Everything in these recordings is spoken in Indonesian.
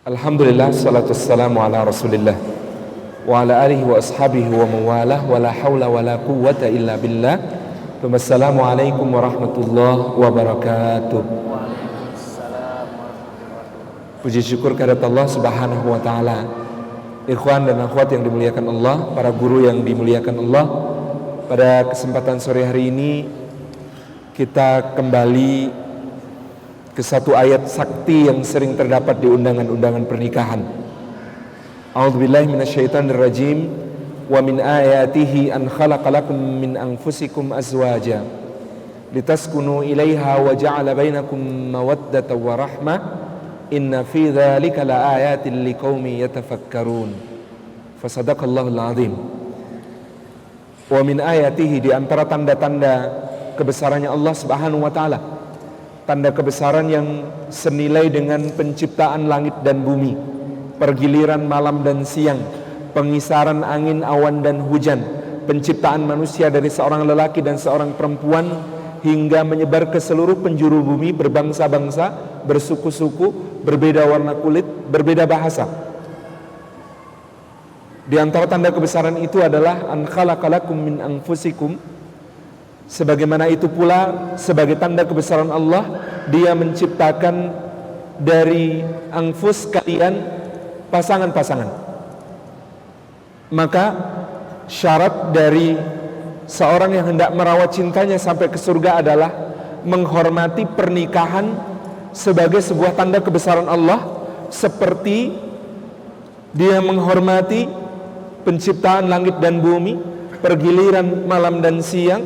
Alhamdulillah, salatu wassalamu ala rasulillah wa ala alihi wa ashabihi wa mawalah wa la hawla wa la quwwata illa billah. Assalamualaikum warahmatullahi wabarakatuh. Puji syukur kehadirat Allah subhanahu wa ta'ala. Ikhwan dan akhwat yang dimuliakan Allah, para guru yang dimuliakan Allah, pada kesempatan sore hari ini kita kembali ke satu ayat sakti yang sering terdapat di undangan-undangan pernikahan. A'udzubillahi minasyaitonirrajim. Wa min ayatihi an khalaqalakum min anfusikum azwaja litaskunu ilaiha wa ja'ala bainakum mawaddatan wa rahmah inna fi dzalika laayatin liqaumin yatafakkarun. Fasadaqallahul azim. Wa min ayatihi, di antara tanda-tanda kebesarannya Allah Subhanahu wa taala, tanda kebesaran yang senilai dengan penciptaan langit dan bumi, pergiliran malam dan siang, pengisaran angin, awan dan hujan, penciptaan manusia dari seorang lelaki dan seorang perempuan hingga menyebar ke seluruh penjuru bumi, berbangsa-bangsa, bersuku-suku, berbeda warna kulit, berbeda bahasa. Di antara tanda kebesaran itu adalah an khalaqalakum min anfusikum. Sebagaimana itu pula sebagai tanda kebesaran Allah, Dia menciptakan dari anfus kalian pasangan-pasangan. Maka syarat dari seorang yang hendak merawat cintanya sampai ke surga adalah menghormati pernikahan sebagai sebuah tanda kebesaran Allah, seperti dia menghormati penciptaan langit dan bumi, pergiliran malam dan siang,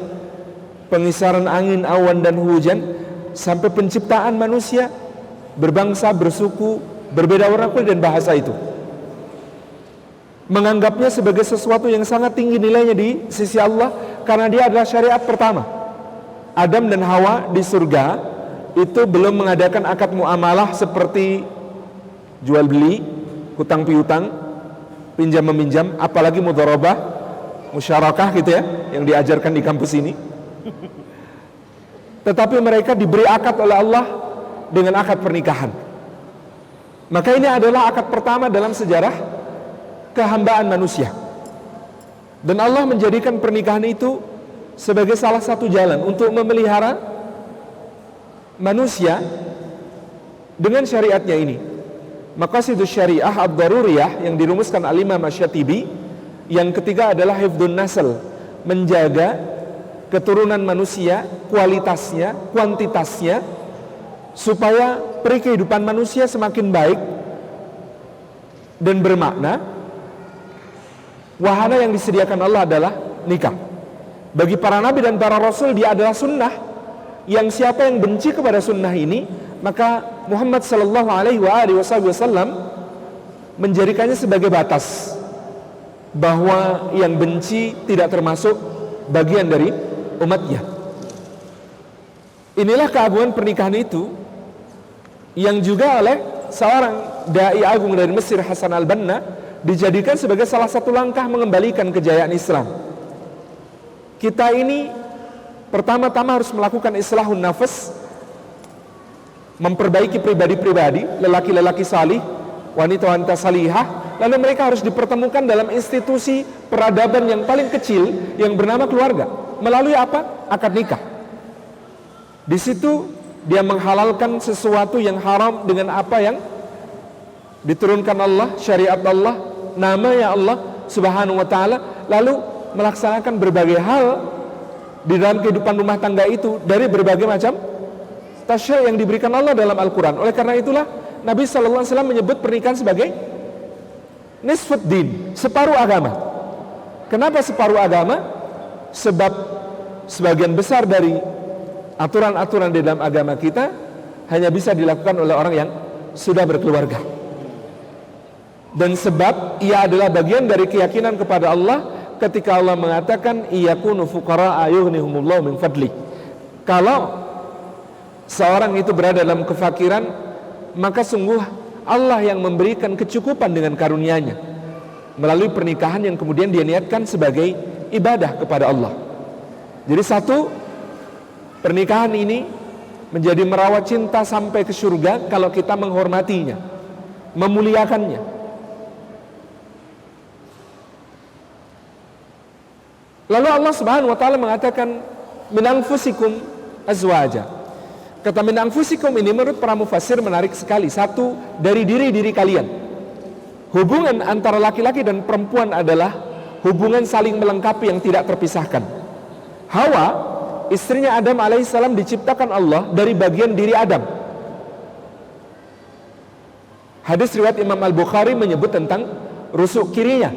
pengisaran angin, awan dan hujan, sampai penciptaan manusia berbangsa, bersuku, berbeda warna kulit dan bahasa itu. Menganggapnya sebagai sesuatu yang sangat tinggi nilainya di sisi Allah, karena dia adalah syariat pertama. Adam dan Hawa di surga itu belum mengadakan akad muamalah seperti jual beli, hutang piutang, pinjam meminjam, apalagi mudharabah, musyarakah gitu ya, yang diajarkan di kampus ini. Tetapi mereka diberi akad oleh Allah dengan akad pernikahan. Maka ini adalah akad pertama dalam sejarah kehambaan manusia. Dan Allah menjadikan pernikahan itu sebagai salah satu jalan untuk memelihara manusia dengan syariatnya ini. Maqasidus syariah ad-daruriyah yang dirumuskan Al-Imam Asy-Syatibi, yang ketiga adalah hifdzun nasl, menjaga keturunan manusia, kualitasnya, kuantitasnya, supaya peri kehidupan manusia semakin baik dan bermakna. Wahana yang disediakan Allah adalah nikah. Bagi para nabi dan para rasul, dia adalah sunnah, yang siapa yang benci kepada sunnah ini, maka Muhammad sallallahu alaihi wasallam menjadikannya sebagai batas, bahwa yang benci tidak termasuk bagian dari umatnya. Inilah keagungan pernikahan itu, yang juga oleh seorang dai agung dari Mesir, Hasan al-Banna, dijadikan sebagai salah satu langkah mengembalikan kejayaan Islam. Kita ini pertama-tama harus melakukan islahun nafas, memperbaiki pribadi-pribadi, lelaki-lelaki salih, wanita-wanita salihah, lalu mereka harus dipertemukan dalam institusi peradaban yang paling kecil yang bernama keluarga. Melalui apa? Akad nikah. Di situ dia menghalalkan sesuatu yang haram dengan apa yang diturunkan Allah, syariat Allah, namanya Allah Subhanahu wa ta'ala, lalu melaksanakan berbagai hal di dalam kehidupan rumah tangga itu dari berbagai macam tasyri' yang diberikan Allah dalam Al-Quran. Oleh karena itulah Nabi sallallahu alaihi wasallam menyebut pernikahan sebagai nisfuddin, separuh agama. Kenapa separuh agama? Sebab sebagian besar dari aturan-aturan di dalam agama kita hanya bisa dilakukan oleh orang yang sudah berkeluarga. Dan sebab ia adalah bagian dari keyakinan kepada Allah ketika Allah mengatakan iyakunu fuqara'a yughnihumullahu min fadli. Kalau seorang itu berada dalam kefakiran, maka sungguh Allah yang memberikan kecukupan dengan karunia-Nya melalui pernikahan yang kemudian dia niatkan sebagai ibadah kepada Allah. Jadi satu, pernikahan ini menjadi merawat cinta sampai ke surga kalau kita menghormatinya. memuliakannya. Lalu Allah Subhanahu wa taala mengatakan min anfusikum azwaja. Kata min anfusikum ini menurut para mufassir menarik sekali. Satu, dari diri-diri kalian. Hubungan antara laki-laki dan perempuan adalah hubungan saling melengkapi yang tidak terpisahkan. Hawa, istrinya Adam alaihissalam, diciptakan Allah dari bagian diri Adam. Hadis riwayat Imam Al-Bukhari menyebut tentang rusuk kirinya.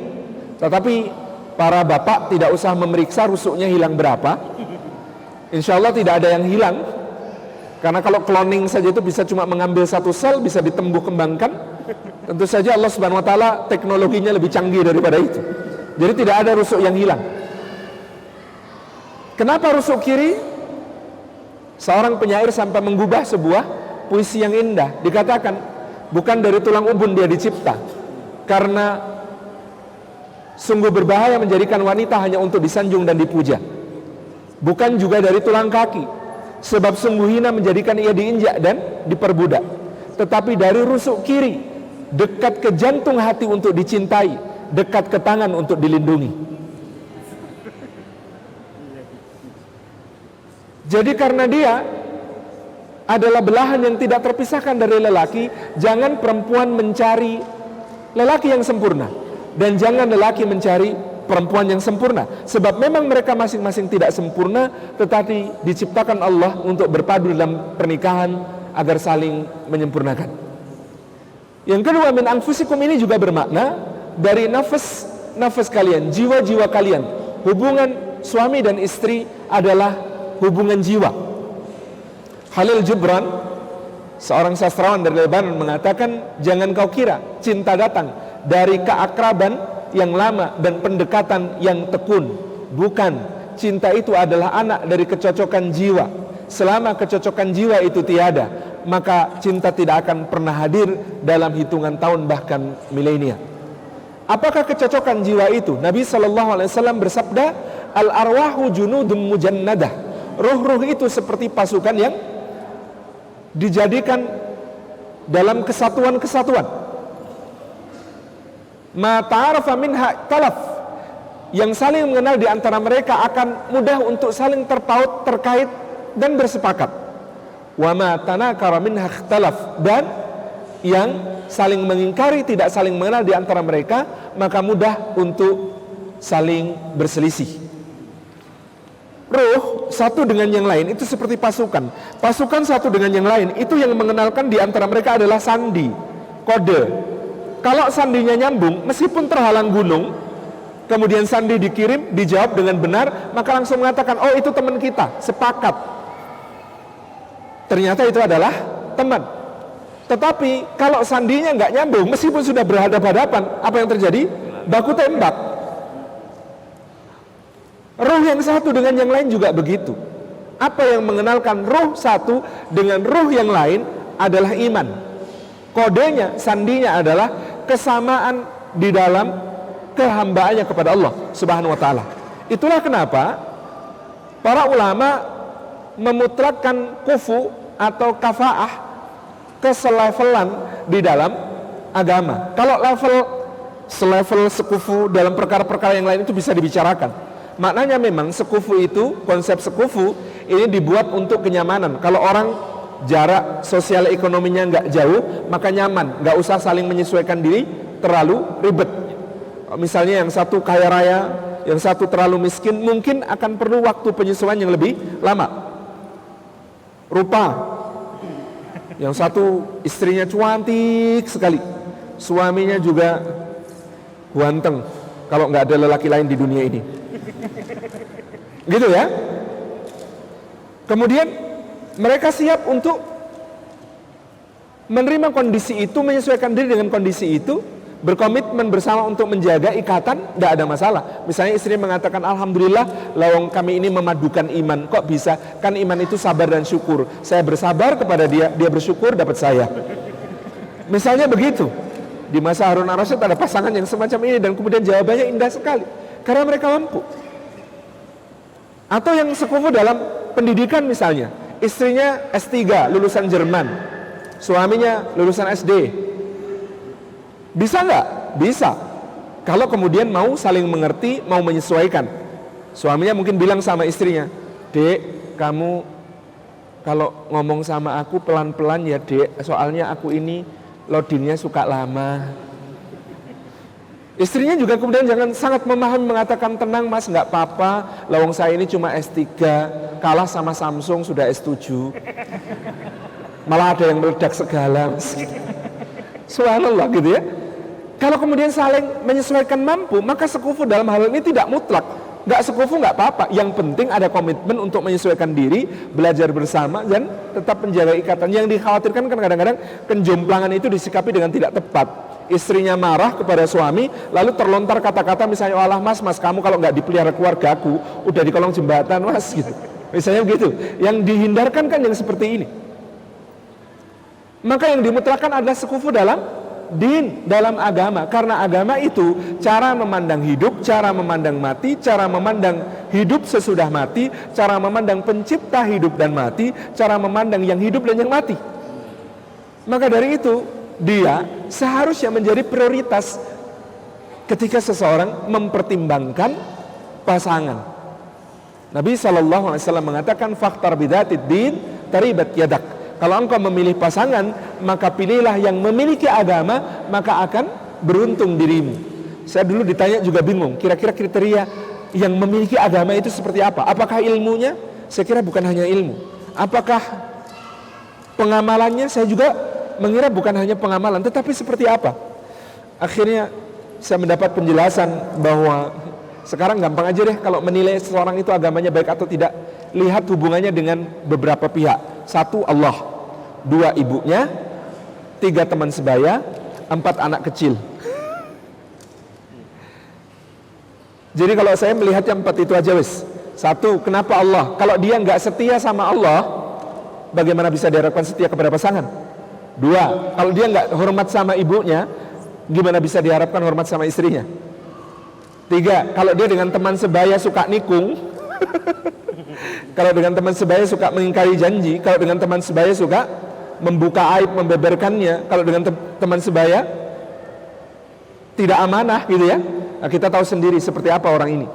Tetapi para bapak tidak usah memeriksa rusuknya hilang berapa. Insya Allah tidak ada yang hilang. Karena kalau cloning saja itu bisa cuma mengambil satu sel, bisa ditumbuh kembangkan. Tentu saja Allah Subhanahu wa taala teknologinya lebih canggih daripada itu. Jadi tidak ada rusuk yang hilang. Kenapa rusuk kiri? Seorang penyair sampai menggubah sebuah puisi yang indah. Dikatakan, bukan dari tulang ubun dia dicipta, karena sungguh berbahaya menjadikan wanita hanya untuk disanjung dan dipuja. Bukan juga dari tulang kaki, sebab sungguh hina menjadikan ia diinjak dan diperbudak. Tetapi dari rusuk kiri, dekat ke jantung hati untuk dicintai, dekat ke tangan untuk dilindungi. Jadi karena dia adalah belahan yang tidak terpisahkan dari lelaki, jangan perempuan mencari lelaki yang sempurna, dan jangan lelaki mencari perempuan yang sempurna. Sebab memang mereka masing-masing tidak sempurna, tetapi diciptakan Allah untuk berpadu dalam pernikahan agar saling menyempurnakan. Yang kedua, min anfusikum ini juga bermakna dari nafas kalian, jiwa-jiwa kalian. Hubungan suami dan istri adalah hubungan jiwa. Khalil Gibran, seorang sastrawan dari Lebanon, mengatakan, jangan kau kira cinta datang dari keakraban yang lama dan pendekatan yang tekun. Bukan, cinta itu adalah anak dari kecocokan jiwa. Selama kecocokan jiwa itu tiada, maka cinta tidak akan pernah hadir dalam hitungan tahun bahkan milenia. Apakah kecocokan jiwa itu? Nabi SAW bersabda, al-arwahu junudun mujannadah. Ruh-ruh itu seperti pasukan yang dijadikan dalam kesatuan-kesatuan. Ma ta'arafa minha talaf, yang saling mengenal di antara mereka akan mudah untuk saling terpaut, terkait dan bersepakat. Wa ma tanakara minha ikhtalaf, dan yang saling mengingkari, tidak saling mengenal di antara mereka, maka mudah untuk saling berselisih. Ruh satu dengan yang lain itu seperti pasukan. Pasukan satu dengan yang lain itu yang mengenalkan di antara mereka adalah sandi, kode. Kalau sandinya nyambung, meskipun terhalang gunung, kemudian sandi dikirim, dijawab dengan benar, maka langsung mengatakan, oh itu teman kita, sepakat. Ternyata itu adalah teman. Tetapi kalau sandinya nggak nyambung, meskipun sudah berhadapan-hadapan, apa yang terjadi? Baku tembak. Ruh yang satu dengan yang lain juga begitu. Apa yang mengenalkan ruh satu dengan ruh yang lain adalah iman. Kodenya, sandinya adalah kesamaan di dalam kehambaannya kepada Allah Subhanahu wa taala. Itulah kenapa para ulama memutlakkan kufu atau kafaah keselevelan di dalam agama. Kalau selevel sekufu dalam perkara-perkara yang lain itu bisa dibicarakan. Maknanya memang sekufu itu, konsep sekufu ini dibuat untuk kenyamanan. Kalau orang jarak sosial ekonominya nggak jauh, maka nyaman, nggak usah saling menyesuaikan diri terlalu ribet. Misalnya yang satu kaya raya, yang satu terlalu miskin, mungkin akan perlu waktu penyesuaian yang lebih lama. Rupa, yang satu istrinya cantik sekali, suaminya juga ganteng, kalau nggak ada lelaki lain di dunia ini. Gitu ya. Kemudian mereka siap untuk menerima kondisi itu, menyesuaikan diri dengan kondisi itu, berkomitmen bersama untuk menjaga ikatan, tidak ada masalah. Misalnya istri mengatakan, alhamdulillah lawang kami ini memadukan iman. Kok bisa? Kan iman itu sabar dan syukur. Saya bersabar kepada dia, dia bersyukur dapat saya. Misalnya begitu. Di masa Harun ar-Rasyid ada pasangan yang semacam ini, dan kemudian jawabannya indah sekali karena mereka mampu. Atau yang sekufu dalam pendidikan, misalnya istrinya S3 lulusan Jerman, suaminya lulusan SD, Bisa nggak? Bisa. Kalau kemudian mau saling mengerti, mau menyesuaikan. Suaminya mungkin bilang sama istrinya, "Dek, kamu kalau ngomong sama aku pelan-pelan ya dek, soalnya aku ini loadingnya suka lama." Istrinya juga kemudian jangan sangat memahami, mengatakan, "Tenang mas, nggak apa-apa, lawang saya ini cuma S3, kalah sama Samsung sudah S7. Malah ada yang meledak segala." Subhanallah gitu ya. Kalau kemudian saling menyesuaikan mampu, maka sekufu dalam hal ini tidak mutlak. Nggak sekufu nggak apa-apa, yang penting ada komitmen untuk menyesuaikan diri, belajar bersama dan tetap menjaga ikatan. Yang dikhawatirkan kan kadang-kadang kenjomplangan itu disikapi dengan tidak tepat. Istrinya marah kepada suami, lalu terlontar kata-kata misalnya, "Walah mas, kamu kalau nggak dipelihara keluarga aku, udah di kolong jembatan mas," gitu. Misalnya begitu. Yang dihindarkan kan yang seperti ini. Maka yang dimutlakan adalah sekufu dalam din, dalam agama. Karena agama itu cara memandang hidup, cara memandang mati, cara memandang hidup sesudah mati, cara memandang pencipta hidup dan mati, cara memandang yang hidup dan yang mati. Maka dari itu dia seharusnya menjadi prioritas ketika seseorang mempertimbangkan pasangan. Nabi SAW mengatakan, "Fakhtar bidzatid din taribat yadak." Kalau engkau memilih pasangan, maka pilihlah yang memiliki agama, maka akan beruntung dirimu. Saya dulu ditanya juga bingung, kira-kira kriteria yang memiliki agama itu seperti apa? Apakah ilmunya? Saya kira bukan hanya ilmu. Apakah pengamalannya? Saya juga mengira bukan hanya pengamalan, tetapi seperti apa? Akhirnya saya mendapat penjelasan bahwa sekarang gampang aja deh kalau menilai seseorang itu agamanya baik atau tidak. Lihat hubungannya dengan beberapa pihak. 1, Allah. 2, ibunya. 3, teman sebaya. 4, anak kecil. Jadi kalau saya melihat yang 4 itu aja wis. 1, kenapa Allah? Kalau dia nggak setia sama Allah, bagaimana bisa diharapkan setia kepada pasangan? 2, kalau dia nggak hormat sama ibunya, gimana bisa diharapkan hormat sama istrinya? 3, kalau dia dengan teman sebaya suka nikung, kalau dengan teman sebaya suka mengingkari janji, kalau dengan teman sebaya suka membuka aib, membeberkannya, kalau dengan teman sebaya tidak amanah gitu ya. Nah, kita tahu sendiri seperti apa orang ini.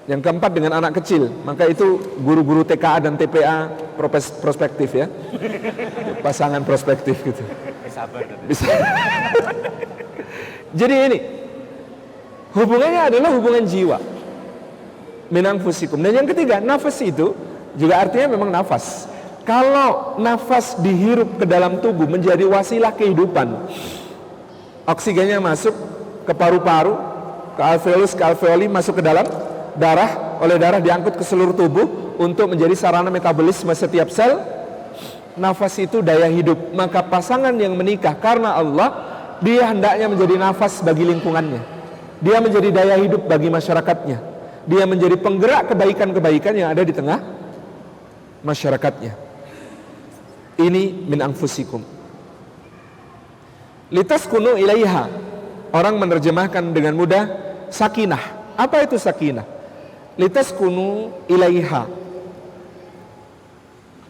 Yang keempat, dengan anak kecil, maka itu guru-guru TKA dan TPA prospektif ya. Pasangan prospektif gitu. Bisa. Jadi ini hubungannya adalah hubungan jiwa. Min anfusikum. Dan yang ketiga, nafas itu juga artinya memang nafas. Kalau nafas dihirup ke dalam tubuh menjadi wasilah kehidupan, oksigennya masuk ke paru-paru, ke alveolus, ke alveoli, masuk ke dalam darah, oleh darah diangkut ke seluruh tubuh untuk menjadi sarana metabolisme setiap sel. Nafas itu daya hidup. Maka pasangan yang menikah karena Allah, dia hendaknya menjadi nafas bagi lingkungannya. Dia menjadi daya hidup bagi masyarakatnya. Dia menjadi penggerak kebaikan-kebaikan yang ada di tengah masyarakatnya. Ini min anfusikum. Litaskunu ilaiha. Orang menerjemahkan dengan mudah sakinah. Apa itu sakinah? Litaskunu ilaiha.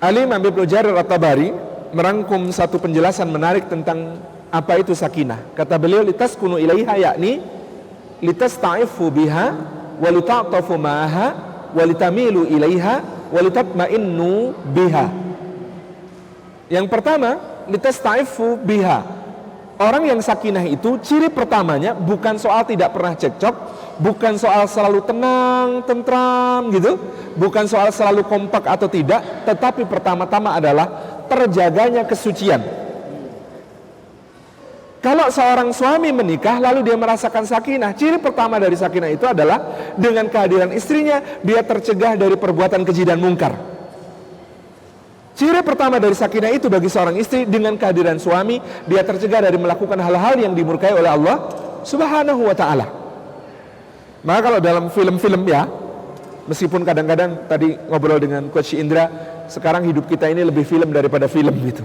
Al-Imam Ibnu Jarir At-Tabari merangkum satu penjelasan menarik tentang apa itu sakinah. Kata beliau, litaskunu ilaiha yakni litastaifu biha walita'tafu ma'aha walitamilu ilaiha walitatma'innu biha. Yang pertama, litastaifu biha. Orang yang sakinah itu ciri pertamanya bukan soal tidak pernah cekcok, bukan soal selalu tenang, tentram gitu, bukan soal selalu kompak atau tidak, tetapi pertama-tama adalah terjaganya kesucian. Kalau seorang suami menikah lalu dia merasakan sakinah, ciri pertama dari sakinah itu adalah dengan kehadiran istrinya dia tercegah dari perbuatan keji dan mungkar. Ciri pertama dari sakinah itu bagi seorang istri, dengan kehadiran suami dia tercegah dari melakukan hal-hal yang dimurkai oleh Allah Subhanahu wa ta'ala. Maka kalau dalam film-film ya, meskipun kadang-kadang tadi ngobrol dengan Coach Indra, sekarang hidup kita ini lebih film daripada film gitu.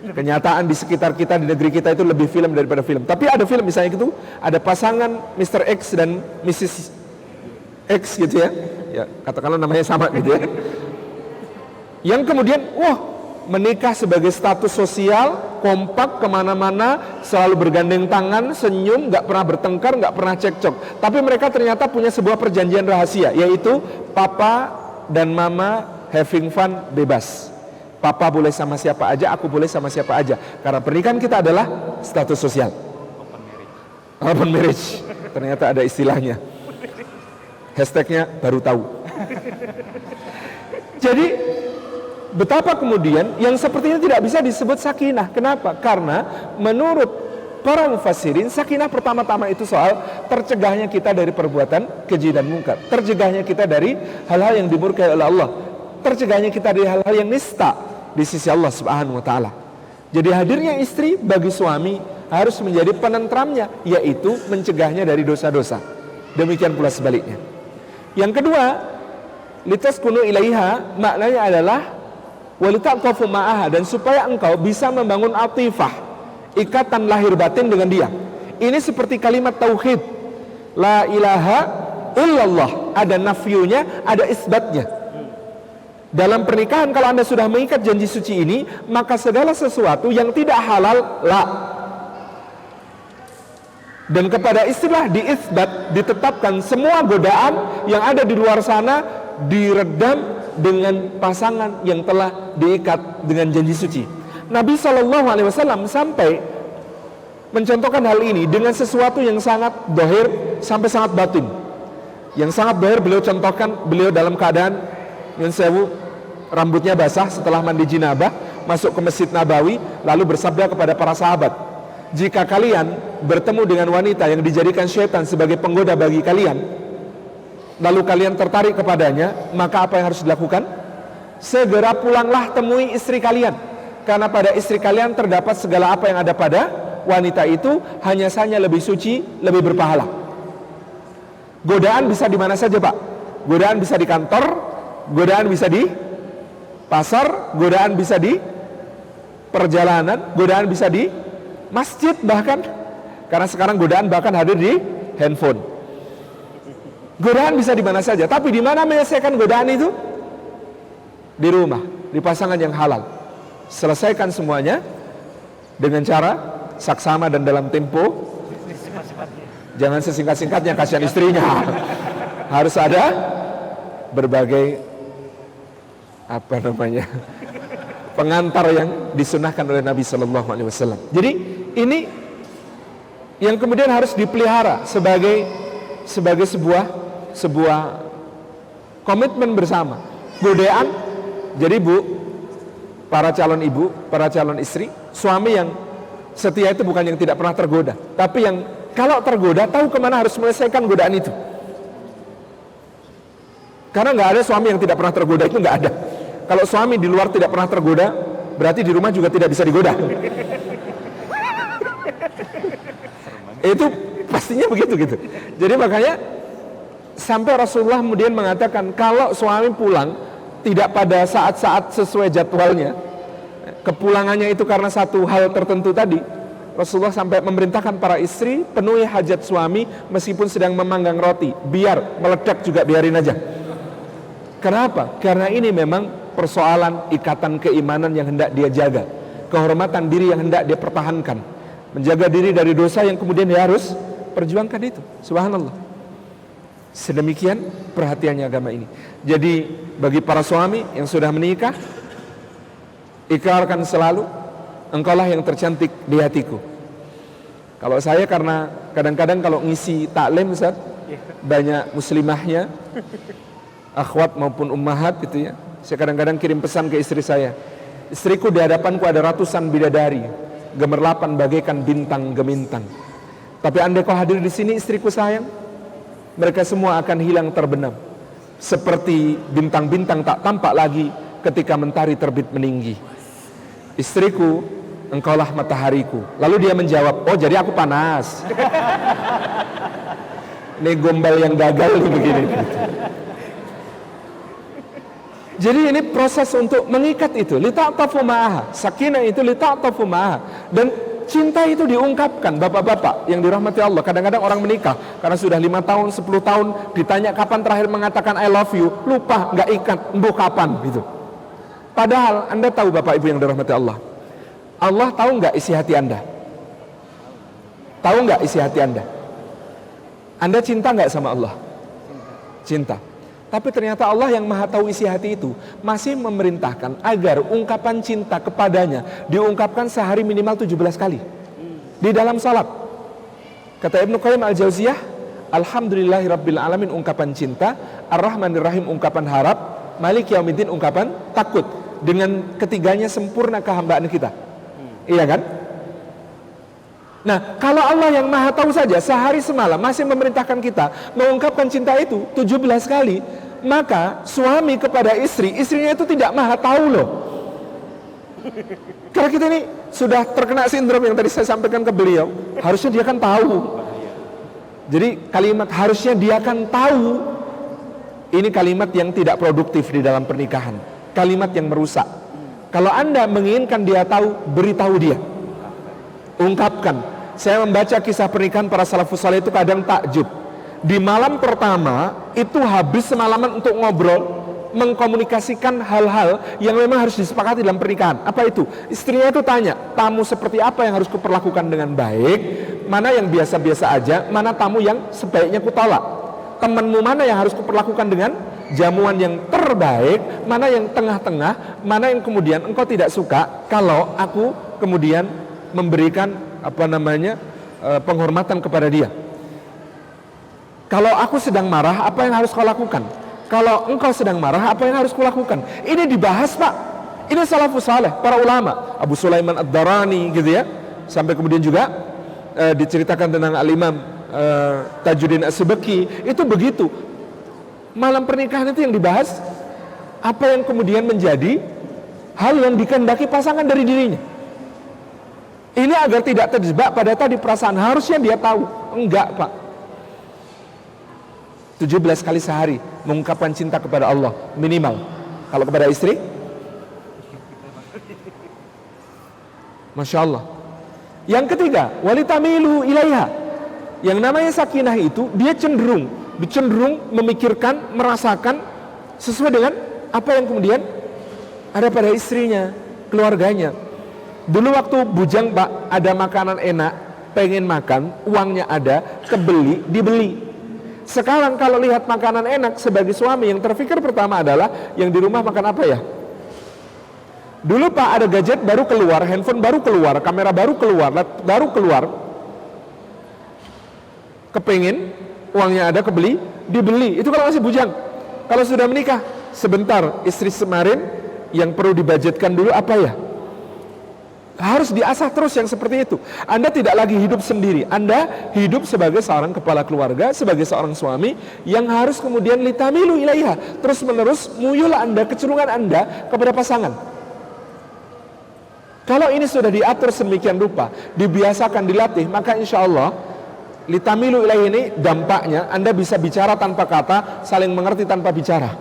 Kenyataan di sekitar kita, di negeri kita itu lebih film daripada film. Tapi ada film misalnya gitu, ada pasangan Mr. X dan Mrs. X gitu ya. Ya, katakanlah namanya sama gitu ya. Yang kemudian, wah, menikah sebagai status sosial, kompak kemana-mana, selalu bergandeng tangan, senyum, gak pernah bertengkar, gak pernah cekcok. Tapi mereka ternyata punya sebuah perjanjian rahasia, yaitu papa dan mama having fun bebas. Papa boleh sama siapa aja, aku boleh sama siapa aja. Karena pernikahan kita adalah status sosial. Open marriage. Ternyata ada istilahnya. Hashtagnya baru tahu. Jadi betapa kemudian yang seperti ini tidak bisa disebut sakinah. Kenapa? Karena menurut para mufassirin, sakinah pertama-tama itu soal tercegahnya kita dari perbuatan keji dan mungkar, tercegahnya kita dari hal-hal yang dimurkai oleh Allah, tercegahnya kita dari hal-hal yang nista di sisi Allah Subhanahu wa taala. Jadi hadirnya istri bagi suami harus menjadi penentramnya, yaitu mencegahnya dari dosa-dosa. Demikian pula sebaliknya. Yang kedua, litaskunu ilaiha, maknanya adalah walitaqafu ma'aha, dan supaya engkau bisa membangun atifah, ikatan lahir batin dengan dia. Ini seperti kalimat tauhid, la ilaha illallah, ada nafyunya, ada isbatnya. Dalam pernikahan kalau Anda sudah mengikat janji suci ini, maka segala sesuatu yang tidak halal la. Dan kepada istilah diisbat, ditetapkan semua godaan yang ada di luar sana diredam dengan pasangan yang telah diikat dengan janji suci. Nabi SAW sampai mencontohkan hal ini dengan sesuatu yang sangat dohir sampai sangat batin. Yang sangat dohir beliau contohkan, beliau dalam keadaan yang sewu, rambutnya basah setelah mandi jinabah, masuk ke Masjid Nabawi, lalu bersabda kepada para sahabat, jika kalian bertemu dengan wanita yang dijadikan syaitan sebagai penggoda bagi kalian, lalu kalian tertarik kepadanya, maka apa yang harus dilakukan? Segera pulanglah temui istri kalian, karena pada istri kalian terdapat segala apa yang ada pada wanita itu, hanya saja lebih suci, lebih berpahala. Godaan bisa di mana saja, Pak. Godaan bisa di kantor, godaan bisa di pasar, godaan bisa di perjalanan, godaan bisa di masjid bahkan. Karena sekarang godaan bahkan hadir di handphone. Godaan bisa di mana saja, tapi di mana menyelesaikan godaan itu? Di rumah, di pasangan yang halal. Selesaikan semuanya dengan cara saksama dan dalam tempo. Jangan sesingkat-singkatnya, kasihan istrinya. Harus ada berbagai pengantar yang disunahkan oleh Nabi Sallallahu Alaihi Wasallam. Jadi ini yang kemudian harus dipelihara sebagai sebuah komitmen bersama. Godaan. Jadi bu, para calon ibu, para calon istri, suami yang setia itu bukan yang tidak pernah tergoda, tapi yang kalau tergoda tahu kemana harus menyelesaikan godaan itu. Karena nggak ada suami yang tidak pernah tergoda, itu nggak ada. Kalau suami di luar tidak pernah tergoda, berarti di rumah juga tidak bisa digoda. Itu pastinya begitu gitu. Jadi makanya sampai Rasulullah kemudian mengatakan kalau suami pulang tidak pada saat-saat sesuai jadwalnya, kepulangannya itu karena satu hal tertentu tadi, Rasulullah sampai memerintahkan para istri penuhi hajat suami meskipun sedang memanggang roti, biar meledak juga biarin aja. Kenapa? Karena ini memang persoalan ikatan keimanan yang hendak dia jaga, kehormatan diri yang hendak dia pertahankan, menjaga diri dari dosa yang kemudian dia harus perjuangkan itu. Subhanallah. Sedemikian perhatiannya agama ini. Jadi bagi para suami yang sudah menikah, ikrarkan selalu, engkaulah yang tercantik di hatiku. Kalau saya karena kadang-kadang kalau ngisi taklim Ustaz, banyak muslimahnya, akhwat maupun ummahat gitu ya. Saya kadang-kadang kirim pesan ke istri saya. Istriku, di hadapanku ada ratusan bidadari, gemerlapan bagaikan bintang gemintang. Tapi andai kau hadir di sini istriku sayang, mereka semua akan hilang terbenam. Seperti bintang-bintang tak tampak lagi ketika mentari terbit meninggi. Istriku, engkaulah matahariku. Lalu dia menjawab, oh jadi aku panas. Ini gombal yang gagal nih begini. Jadi ini proses untuk mengikat itu, lita'tafu ma'aha. Sakinah itu lita'tafu ma'aha. Dan cinta itu diungkapkan, bapak-bapak yang dirahmati Allah. Kadang-kadang orang menikah karena sudah 5 tahun, 10 tahun, ditanya kapan terakhir mengatakan I love you, lupa, nggak ikat, embuh kapan gitu. Padahal Anda tahu Bapak Ibu yang dirahmati Allah, Allah tahu nggak isi hati Anda? Tahu nggak isi hati Anda? Anda cinta nggak sama Allah? Cinta. Tapi ternyata Allah yang maha tahu isi hati itu masih memerintahkan agar ungkapan cinta kepadanya diungkapkan sehari minimal 17 kali di dalam salat. Kata Ibnu Qayyim al-Jauziyah, Alhamdulillahirabbil alamin ungkapan cinta, Ar-Rahmanir Rahim ungkapan harap, Malik Yaumiddin ungkapan takut. Dengan ketiganya sempurna kehambaan kita. Iya kan? Nah, kalau Allah yang maha tahu saja sehari semalam masih memerintahkan kita mengungkapkan cinta itu 17 kali, maka suami kepada istri, istrinya itu tidak maha tahu loh. Karena kita ini sudah terkena sindrom yang tadi saya sampaikan ke beliau, harusnya dia kan tahu. Jadi kalimat harusnya dia kan tahu, ini kalimat yang tidak produktif di dalam pernikahan, kalimat yang merusak. Kalau Anda menginginkan dia tahu, beritahu dia, ungkapkan. Saya membaca kisah pernikahan para salafus saleh itu kadang takjub. Di malam pertama itu habis semalaman untuk ngobrol, mengkomunikasikan hal-hal yang memang harus disepakati dalam pernikahan. Apa itu? Istrinya itu tanya, tamu seperti apa yang harus kuperlakukan dengan baik, mana yang biasa-biasa aja, mana tamu yang sebaiknya kutolak. Temanmu mana yang harus kuperlakukan dengan jamuan yang terbaik, mana yang tengah-tengah, mana yang kemudian engkau tidak suka kalau aku kemudian memberikan penghormatan kepada dia. Kalau aku sedang marah, apa yang harus kau lakukan? Kalau engkau sedang marah, apa yang harus kulakukan? Ini dibahas, Pak. Ini salafus saleh, para ulama, Abu Sulaiman Ad-Darani gitu ya. Sampai kemudian juga diceritakan tentang Al-Imam Tajuddin As-Subki, itu begitu. Malam pernikahan itu yang dibahas apa yang kemudian menjadi hal yang dikehendaki pasangan dari dirinya. Ini agar tidak terjebak pada tadi perasaan harusnya dia tahu. Enggak, Pak. 17 kali sehari mengungkapkan cinta kepada Allah minimal. Kalau kepada istri, Masya Allah. Yang ketiga, walitamilu ilaiha. Yang namanya sakinah itu dia cenderung memikirkan, merasakan sesuai dengan apa yang kemudian ada pada istrinya, keluarganya. Dulu waktu bujang, Pak, ada makanan enak, pengen makan, uangnya ada, kebeli, dibeli. Sekarang kalau lihat makanan enak sebagai suami, yang terpikir pertama adalah yang di rumah makan apa ya? Dulu, Pak, ada gadget baru keluar, handphone baru keluar, kamera baru keluar, kepengen, uangnya ada, kebeli, dibeli. Itu kalau masih bujang. Kalau sudah menikah, sebentar, istri kemarin yang perlu dibudgetkan dulu apa ya? Harus diasah terus yang seperti itu. Anda tidak lagi hidup sendiri, Anda hidup sebagai seorang kepala keluarga, sebagai seorang suami yang harus kemudian litamilu ilaiha, terus menerus muyul Anda, kecenderungan Anda kepada pasangan. Kalau ini sudah diatur sedemikian rupa, dibiasakan, dilatih, maka insya Allah litamilu ilaiha ini dampaknya Anda bisa bicara tanpa kata, saling mengerti tanpa bicara.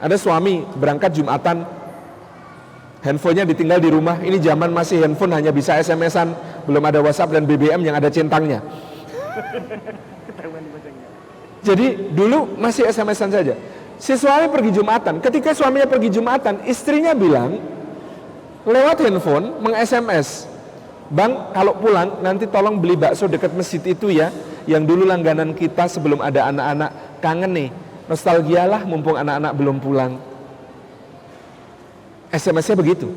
Ada suami berangkat Jumatan, handphonenya ditinggal di rumah. Ini zaman masih handphone hanya bisa SMS-an, belum ada WhatsApp dan BBM yang ada centangnya. Jadi dulu masih SMS-an saja. Si suami pergi Jumatan. Ketika suaminya pergi Jumatan, istrinya bilang lewat handphone meng-SMS, "Bang, kalau pulang nanti tolong beli bakso dekat masjid itu ya, yang dulu langganan kita sebelum ada anak-anak. Kangen nih, nostalgialah mumpung anak-anak belum pulang." SMS-nya begitu.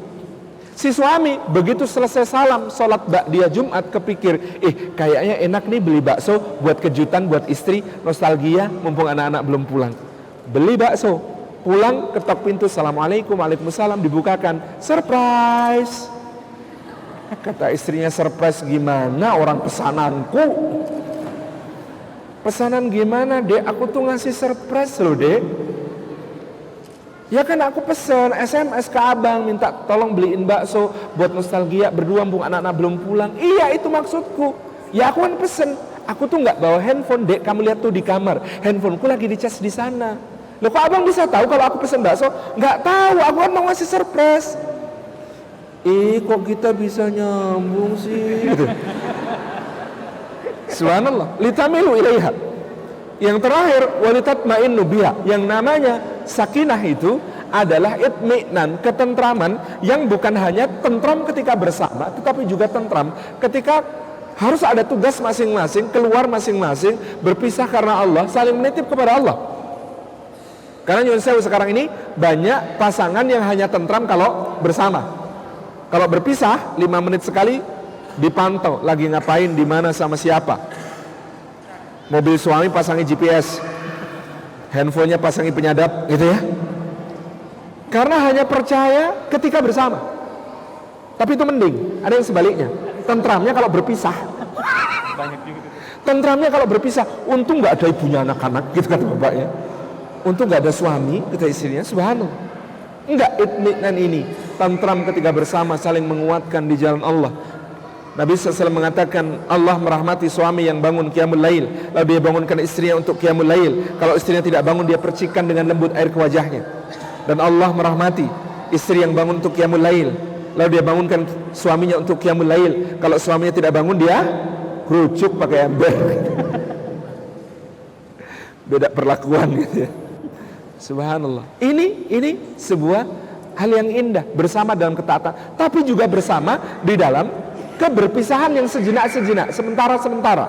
Si suami begitu selesai salam sholat ba'diyah Jumat kepikir, kayaknya enak nih beli bakso buat kejutan buat istri, nostalgia mumpung anak-anak belum pulang. Beli bakso, pulang ketok pintu, assalamualaikum, waalaikumsalam, dibukakan, surprise. Kata istrinya, surprise gimana, orang pesananku. Pesanan gimana, Dek? Aku tuh ngasih surprise loh, Dek. Ya kan aku pesen SMS ke abang, minta tolong beliin bakso buat nostalgia berdua mumpung anak-anak belum pulang. Iya, itu maksudku. Ya aku kan pesen. Aku tuh nggak bawa handphone, Dek. Kamu lihat tuh di kamar, handphoneku lagi dicas di sana. Loh, kok abang bisa tahu kalau aku pesen bakso? Nggak tahu, aku kan mau ngasih surprise. Kok kita bisa nyambung sih? Gitu. Subhanallah. Litamilu ilaiha. Yang terakhir, walitatma'innu biha. Yang namanya sakinah itu adalah itminan, ketentraman yang bukan hanya tentram ketika bersama, tetapi juga tentram ketika harus ada tugas masing-masing, keluar masing-masing, berpisah karena Allah, saling menitip kepada Allah. Karena nyuwun sewu sekarang ini banyak pasangan yang hanya tentram kalau bersama. Kalau berpisah 5 menit sekali dipantau lagi ngapain, di mana, sama siapa. Mobil suami pasangi GPS, handphonenya pasangi penyadap, gitu ya. Karena hanya percaya ketika bersama. Tapi itu mending. Ada yang sebaliknya. Tentramnya kalau berpisah. Tentramnya kalau berpisah. Untung nggak ada ibunya, anak-anak, gitu kata bapaknya. Untung nggak ada suami, kata istrinya. Subhanallah. Enggak, itminan ini. Tentram ketika bersama, saling menguatkan di jalan Allah. Nabi SAW mengatakan Allah merahmati suami yang bangun qiyamul lail, lalu dia bangunkan istrinya untuk qiyamul lail. Kalau istrinya tidak bangun, dia percikkan dengan lembut air ke wajahnya. Dan Allah merahmati istri yang bangun untuk qiyamul lail, lalu dia bangunkan suaminya untuk qiyamul lail. Kalau suaminya tidak bangun, dia kerucuk pakai ember. Beda perlakuan gitu ya. Subhanallah. Ini sebuah hal yang indah, bersama dalam ketaatan, tapi juga bersama di dalam keberpisahan yang sejenak-sejenak, sementara-sementara.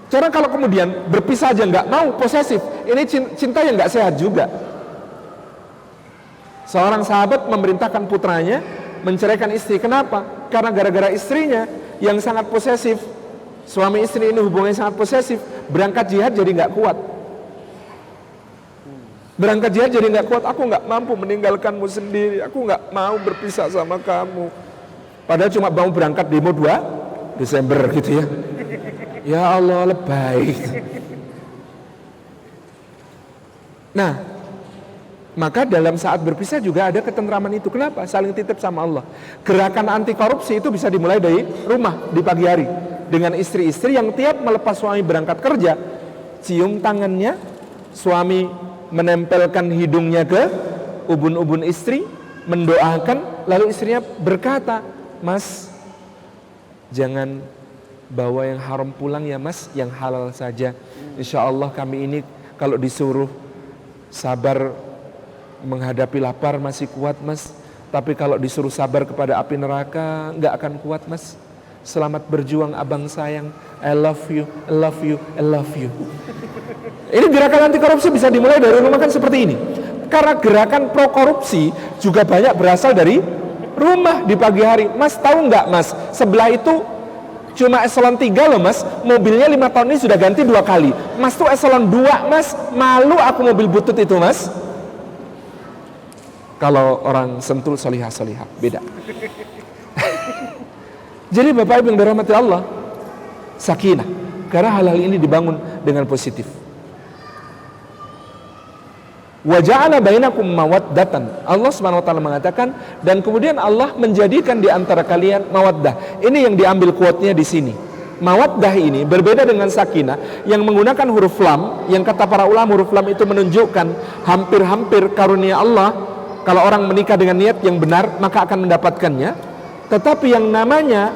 Karena kalau kemudian berpisah aja nggak mau, posesif, ini cinta yang nggak sehat juga. Seorang sahabat memerintahkan putranya menceraikan istri. Kenapa? Karena gara-gara istrinya yang sangat posesif. Suami istri ini hubungannya sangat posesif. Berangkat jihad jadi nggak kuat. Berangkat jihad jadi nggak kuat. Aku nggak mampu meninggalkanmu sendiri. Aku nggak mau berpisah sama kamu. Padahal cuma mau berangkat demo 2 Desember gitu ya. Ya Allah, lebay. Nah, maka dalam saat berpisah juga ada ketentraman itu. Kenapa? Saling titip sama Allah. Gerakan anti korupsi itu bisa dimulai dari rumah di pagi hari. Dengan istri-istri yang tiap melepas suami berangkat kerja, cium tangannya, suami menempelkan hidungnya ke ubun-ubun istri, mendoakan, lalu istrinya berkata, Mas, jangan bawa yang haram pulang ya Mas, yang halal saja. Insya Allah kami ini kalau disuruh sabar menghadapi lapar masih kuat Mas, tapi kalau disuruh sabar kepada api neraka nggak akan kuat Mas. Selamat berjuang abang sayang, I love you, I love you, I love you. Ini gerakan anti korupsi bisa dimulai dari rumah kan seperti ini. Karena gerakan pro korupsi juga banyak berasal dari rumah di pagi hari. Mas tahu nggak Mas, sebelah itu cuma eselon 3 loh Mas, mobilnya 5 tahun ini sudah ganti 2 kali. Mas tuh eselon 2 Mas, malu aku mobil butut itu Mas. Kalau orang Sentul solihah beda. Jadi Bapak Ibu yang dirahmati Allah, sakinah, karena hal-hal ini dibangun dengan positif. Wa ja'ala bainakum mawaddatan. Allah Subhanahu wa taala mengatakan, dan kemudian Allah menjadikan di antara kalian mawaddah. Ini yang diambil quote-nya di sini. Mawaddah ini berbeda dengan sakinah yang menggunakan huruf lam, yang kata para ulama huruf lam itu menunjukkan hampir-hampir karunia Allah. Kalau orang menikah dengan niat yang benar, maka akan mendapatkannya. Tetapi yang namanya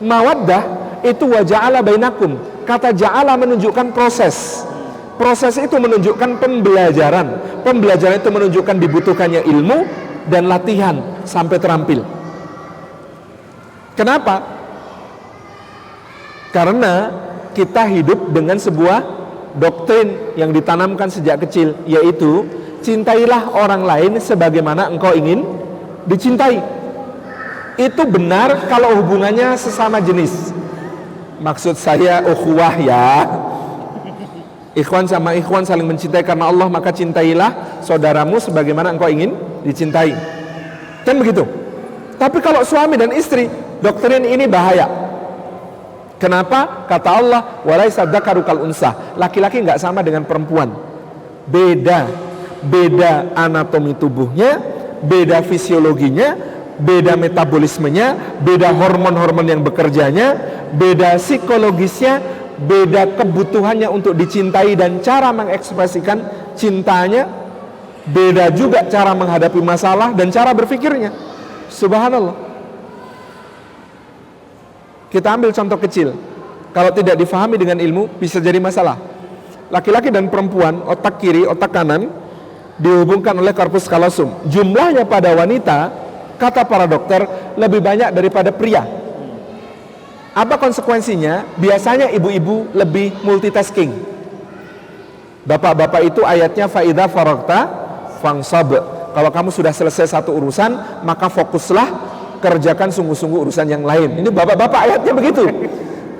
mawaddah itu wa ja'ala bainakum. Kata ja'ala menunjukkan proses. Proses itu menunjukkan pembelajaran. Pembelajaran itu menunjukkan dibutuhkannya ilmu dan latihan sampai terampil. Kenapa? Karena kita hidup dengan sebuah doktrin yang ditanamkan sejak kecil, yaitu cintailah orang lain sebagaimana engkau ingin dicintai. Itu benar kalau hubungannya sesama jenis. Maksud saya ukhuwah ya. Ikhwan sama ikhwan saling mencintai karena Allah, maka cintailah saudaramu sebagaimana engkau ingin dicintai. Kan begitu. Tapi kalau suami dan istri, doktrin ini bahaya. Kenapa? Kata Allah, walaisa dzakaru kal unsa. Laki-laki enggak sama dengan perempuan. Beda anatomi tubuhnya, beda fisiologinya, beda metabolismenya, beda hormon-hormon yang bekerjanya, beda psikologisnya, beda kebutuhannya untuk dicintai dan cara mengekspresikan cintanya, beda juga cara menghadapi masalah dan cara berpikirnya. Subhanallah. Kita ambil contoh kecil. Kalau tidak difahami dengan ilmu bisa jadi masalah. Laki-laki dan perempuan, otak kiri, otak kanan, dihubungkan oleh corpus callosum. Jumlahnya pada wanita, kata para dokter, lebih banyak daripada pria. Apa konsekuensinya? Biasanya ibu-ibu lebih multitasking. Bapak-bapak itu ayatnya faidha faragta fansab. Kalau kamu sudah selesai satu urusan, maka fokuslah, kerjakan sungguh-sungguh urusan yang lain. Ini bapak-bapak ayatnya begitu.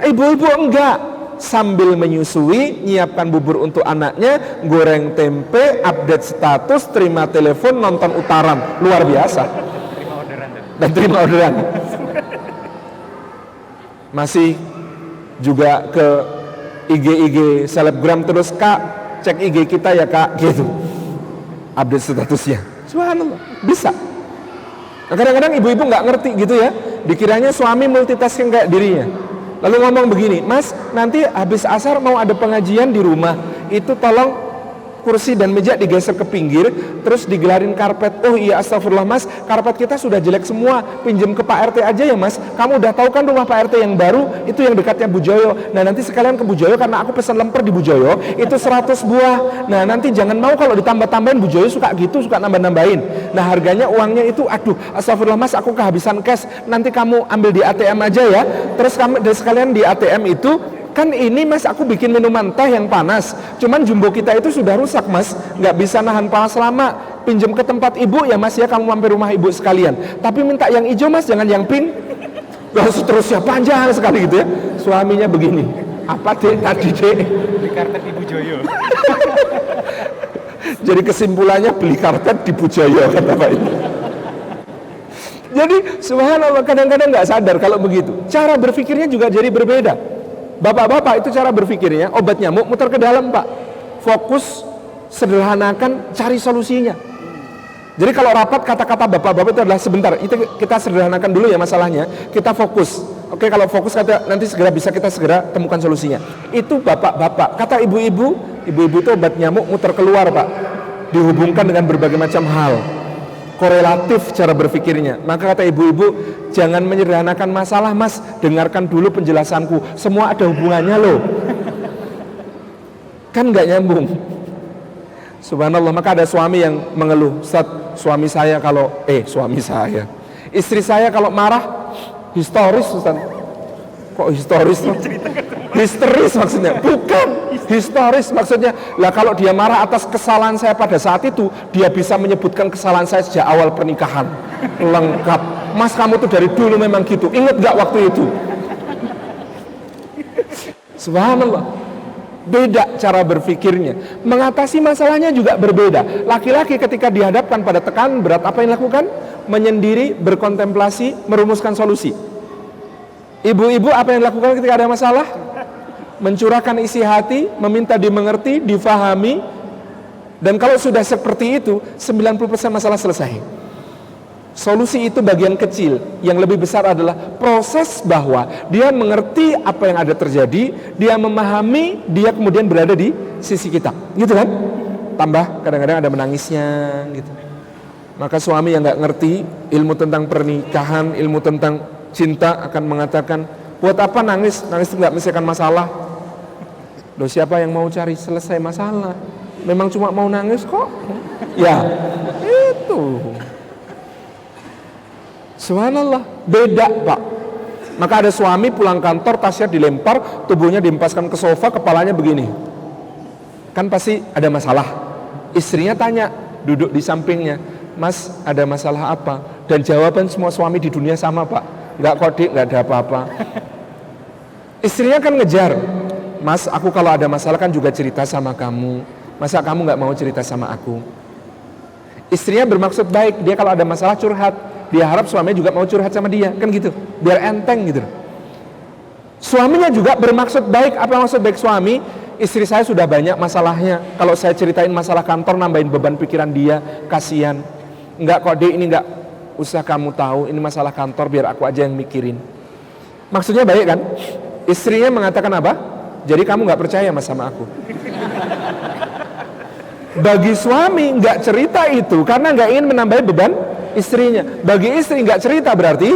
Ibu-ibu enggak, sambil menyusui, nyiapkan bubur untuk anaknya, goreng tempe, update status, terima telepon, nonton Utaran. Luar biasa. Dan terima orderan. Masih juga ke IG selebgram terus, Kak, cek IG kita ya Kak, gitu. Update statusnya. Subhanallah, bisa. Nah, kadang-kadang ibu-ibu nggak ngerti gitu ya, dikiranya suami multitasking kayak dirinya. Lalu ngomong begini, Mas, nanti habis asar mau ada pengajian di rumah, itu tolong kursi dan meja digeser ke pinggir, terus digelarin karpet. Oh iya, astagfirullah Mas, karpet kita sudah jelek semua, pinjem ke Pak RT aja ya Mas. Kamu udah tahu kan rumah Pak RT yang baru, itu yang dekatnya Bu Joyo. Nah nanti sekalian ke Bu Joyo, karena aku pesan lemper di Bu Joyo, itu 100 buah. Nah nanti jangan mau kalau ditambah-tambahin, Bu Joyo suka gitu, suka nambah-nambahin. Nah harganya uangnya itu, aduh astagfirullah Mas, aku kehabisan cash, nanti kamu ambil di ATM aja ya. Terus kamu sekalian di ATM itu, kan ini Mas, aku bikin minuman teh yang panas, cuman jumbo kita itu sudah rusak Mas, nggak bisa nahan panas lama, pinjem ke tempat ibu ya Mas ya, kamu mampir rumah ibu sekalian, tapi minta yang hijau Mas, jangan yang pink. Lalu seterusnya panjang sekali gitu ya. Suaminya begini, apa dek tadi dek? Beli karpet Ibu Joyo. Jadi kesimpulannya beli karpet di Bu Joyo, kata Pak itu. Jadi subhanallah, kadang-kadang nggak sadar kalau begitu. Cara berpikirnya juga jadi berbeda. Bapak-bapak itu cara berpikirnya, obat nyamuk muter ke dalam Pak. Fokus, sederhanakan, cari solusinya. Jadi kalau rapat, kata-kata bapak-bapak itu adalah sebentar, itu kita sederhanakan dulu ya masalahnya, kita fokus. Oke, kalau fokus kata nanti kita segera temukan solusinya. Itu bapak-bapak. Kata ibu-ibu itu obat nyamuk muter keluar Pak. Dihubungkan dengan berbagai macam hal. Korelatif cara berpikirnya. Maka kata ibu-ibu, jangan menyederhanakan masalah Mas, dengarkan dulu penjelasanku, semua ada hubungannya loh. Kan nggak nyambung. Subhanallah. Maka ada suami yang mengeluh, Ustaz, istri saya kalau marah histeris Ustaz. Kok histeris? Histeris maksudnya? Bukan, histeris maksudnya. Lah kalau dia marah atas kesalahan saya pada saat itu, dia bisa menyebutkan kesalahan saya sejak awal pernikahan. Lengkap. Mas, kamu tuh dari dulu memang gitu. Ingat gak waktu itu? Subhanallah. Beda cara berpikirnya. Mengatasi masalahnya juga berbeda. Laki-laki ketika dihadapkan pada tekanan berat, apa yang dilakukan? Menyendiri, berkontemplasi, merumuskan solusi. Ibu-ibu apa yang dilakukan ketika ada masalah? Mencurahkan isi hati, meminta dimengerti, difahami. Dan kalau sudah seperti itu, 90% masalah selesai. Solusi itu bagian kecil. Yang lebih besar adalah proses bahwa dia mengerti apa yang ada terjadi, dia memahami, dia kemudian berada di sisi kita. Gitu kan? Tambah kadang-kadang ada menangisnya gitu. Maka suami yang nggak ngerti ilmu tentang pernikahan, ilmu tentang cinta akan mengatakan, buat apa nangis? Nangis itu nggak menyelesaikan masalah. Loh, siapa yang mau cari selesai masalah? Memang cuma mau nangis kok. Ya, itu. Subhanallah, beda Pak. Maka ada suami pulang kantor, tasnya dilempar, tubuhnya dihempaskan ke sofa, kepalanya begini. Kan pasti ada masalah. Istrinya tanya, duduk di sampingnya, Mas, ada masalah apa? Dan jawaban semua suami di dunia sama Pak. Enggak kok Dik, enggak ada apa-apa. Istrinya kan ngejar, Mas, aku kalau ada masalah kan juga cerita sama kamu. Masa kamu enggak mau cerita sama aku? Istrinya bermaksud baik, dia kalau ada masalah curhat. Dia harap suaminya juga mau curhat sama dia, kan gitu, biar enteng gitu. Suaminya juga bermaksud baik. Apa maksud baik suami? Istri saya sudah banyak masalahnya, kalau saya ceritain masalah kantor nambahin beban pikiran dia, kasihan. Enggak kok Dek, ini enggak usah kamu tahu, ini masalah kantor, biar aku aja yang mikirin. Maksudnya baik kan? Istrinya mengatakan apa? Jadi kamu enggak percaya Mas sama aku? Bagi suami enggak cerita itu karena enggak ingin menambah beban istrinya. Bagi istri nggak cerita berarti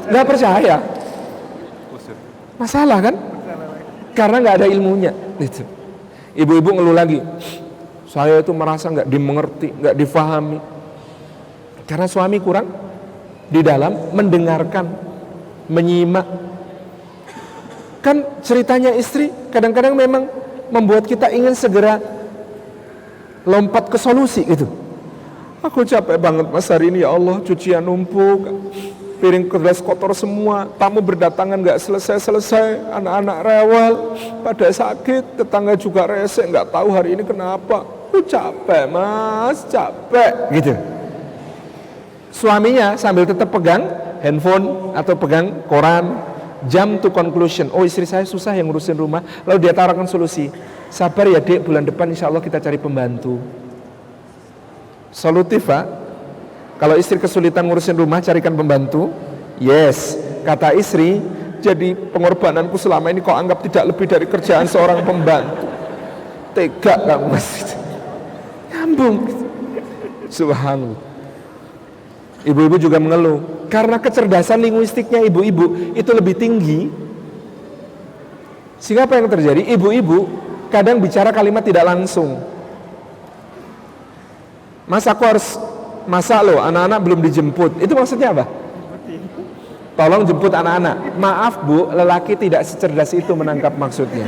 nggak percaya. Masalah kan? Karena nggak ada ilmunya. Ibu-ibu ngeluh lagi. Saya itu merasa nggak dimengerti, nggak difahami. Karena suami kurang di dalam mendengarkan, menyimak. Kan ceritanya istri kadang-kadang memang membuat kita ingin segera lompat ke solusi gitu. Aku capek banget mas hari ini, ya Allah, cucian numpuk, piring gelas kotor semua, tamu berdatangan nggak selesai-selesai, anak-anak rewel, pada sakit, tetangga juga rese, nggak tahu hari ini kenapa. Capek mas, capek gitu. Suaminya sambil tetap pegang handphone atau pegang koran, jump to conclusion. Oh, istri saya susah yang ngurusin rumah. Lalu dia tawarkan solusi. Sabar ya dek, bulan depan insya Allah kita cari pembantu. Solutif Pak. Kalau istri kesulitan ngurusin rumah, carikan pembantu. Yes, kata istri, jadi pengorbananku selama ini kau anggap tidak lebih dari kerjaan seorang pembantu. Tega kamu mas. Nyambung. Subhanallah. Ibu-ibu juga mengeluh karena kecerdasan linguistiknya ibu-ibu itu lebih tinggi. Sehingga apa yang terjadi? Ibu-ibu kadang bicara kalimat tidak langsung. Mas, aku harus masak loh, anak-anak belum dijemput. Itu maksudnya apa? Tolong jemput anak-anak. Maaf bu, lelaki tidak secerdas itu menangkap maksudnya.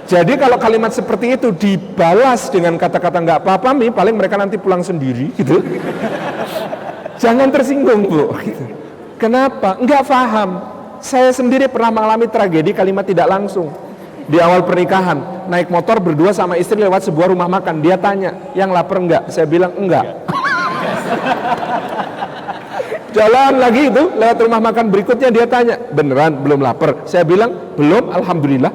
Jadi kalau kalimat seperti itu dibalas dengan kata-kata nggak apa-apa Mi, paling mereka nanti pulang sendiri gitu. Jangan tersinggung bu gitu. Kenapa? Nggak paham. Saya sendiri pernah mengalami tragedi kalimat tidak langsung. Di awal pernikahan, naik motor berdua sama istri lewat sebuah rumah makan. Dia tanya, yang lapar enggak? Saya bilang enggak. Jalan lagi itu, lewat rumah makan berikutnya dia tanya, beneran belum lapar? Saya bilang, belum, alhamdulillah.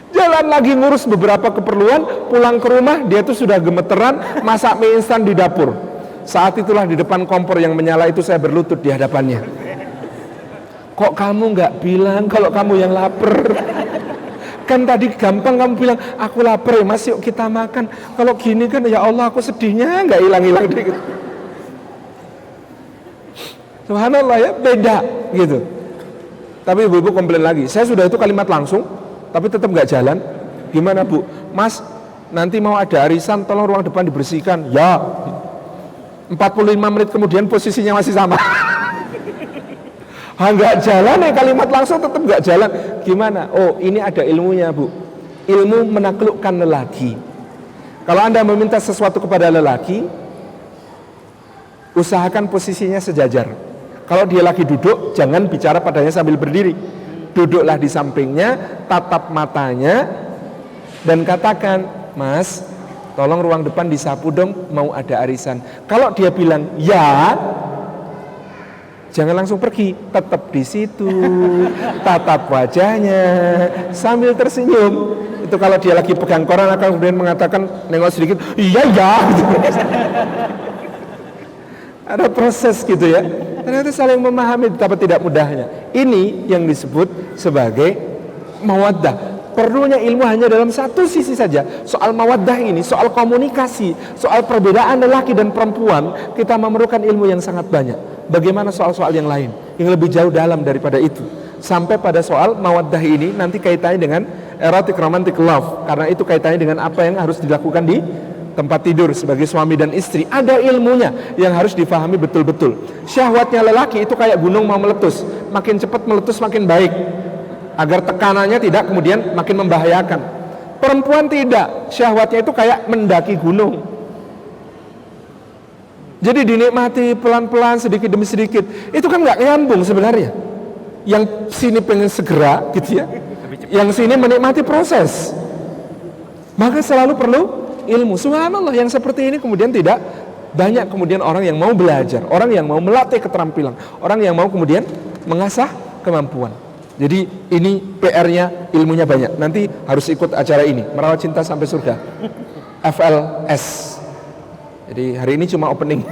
Jalan lagi ngurus beberapa keperluan, pulang ke rumah dia tuh sudah gemeteran masak mie instan di dapur. Saat itulah di depan kompor yang menyala itu saya berlutut di hadapannya. Kok kamu nggak bilang kalau kamu yang lapar? Kan tadi gampang kamu bilang aku lapar ya mas, yuk kita makan. Kalau gini kan ya Allah aku sedihnya nggak hilang-hilang dikit. Subhanallah ya, beda gitu. Tapi ibu-ibu komplain lagi, saya sudah itu kalimat langsung tapi tetap nggak jalan. Gimana bu? Mas, nanti mau ada arisan, tolong ruang depan dibersihkan. Ya, 45 menit kemudian posisinya masih sama. Nggak jalan ya, kalimat langsung tetap nggak jalan. Gimana? Oh, ini ada ilmunya bu. Ilmu menaklukkan lelaki. Kalau anda meminta sesuatu kepada lelaki, usahakan posisinya sejajar. Kalau dia lagi duduk, jangan bicara padanya sambil berdiri. Duduklah di sampingnya, tatap matanya, dan katakan, Mas, tolong ruang depan disapu dong, mau ada arisan. Kalau dia bilang ya, jangan langsung pergi, tetap di situ, tatap wajahnya sambil tersenyum. Itu kalau dia lagi pegang koran akan kemudian mengatakan, nengok sedikit, iya ya. Ada proses gitu ya. Ternyata saling memahami betapa tidak mudahnya. Ini yang disebut sebagai mawaddah. Perlunya ilmu hanya dalam satu sisi saja. Soal mawaddah ini, soal komunikasi, soal perbedaan lelaki dan perempuan, kita memerlukan ilmu yang sangat banyak. Bagaimana soal-soal yang lain, yang lebih jauh dalam daripada itu. Sampai pada soal mawaddah ini nanti kaitannya dengan erotic romantic love. Karena itu kaitannya dengan apa yang harus dilakukan di tempat tidur sebagai suami dan istri. Ada ilmunya yang harus difahami betul-betul. Syahwatnya lelaki itu kayak gunung mau meletus. Makin cepat meletus makin baik, agar tekanannya tidak kemudian makin membahayakan. Perempuan tidak. Syahwatnya itu kayak mendaki gunung. Jadi dinikmati pelan-pelan sedikit demi sedikit. Itu kan nggak nyambung sebenarnya. Yang sini pengen segera gitu ya. Yang sini menikmati proses. Maka selalu perlu ilmu. Subhanallah, yang seperti ini kemudian tidak banyak kemudian orang yang mau belajar, orang yang mau melatih keterampilan, orang yang mau kemudian mengasah kemampuan. Jadi ini PR-nya, ilmunya banyak. Nanti harus ikut acara ini, Merawat Cinta Sampai Surga, FLS. Jadi hari ini cuma opening.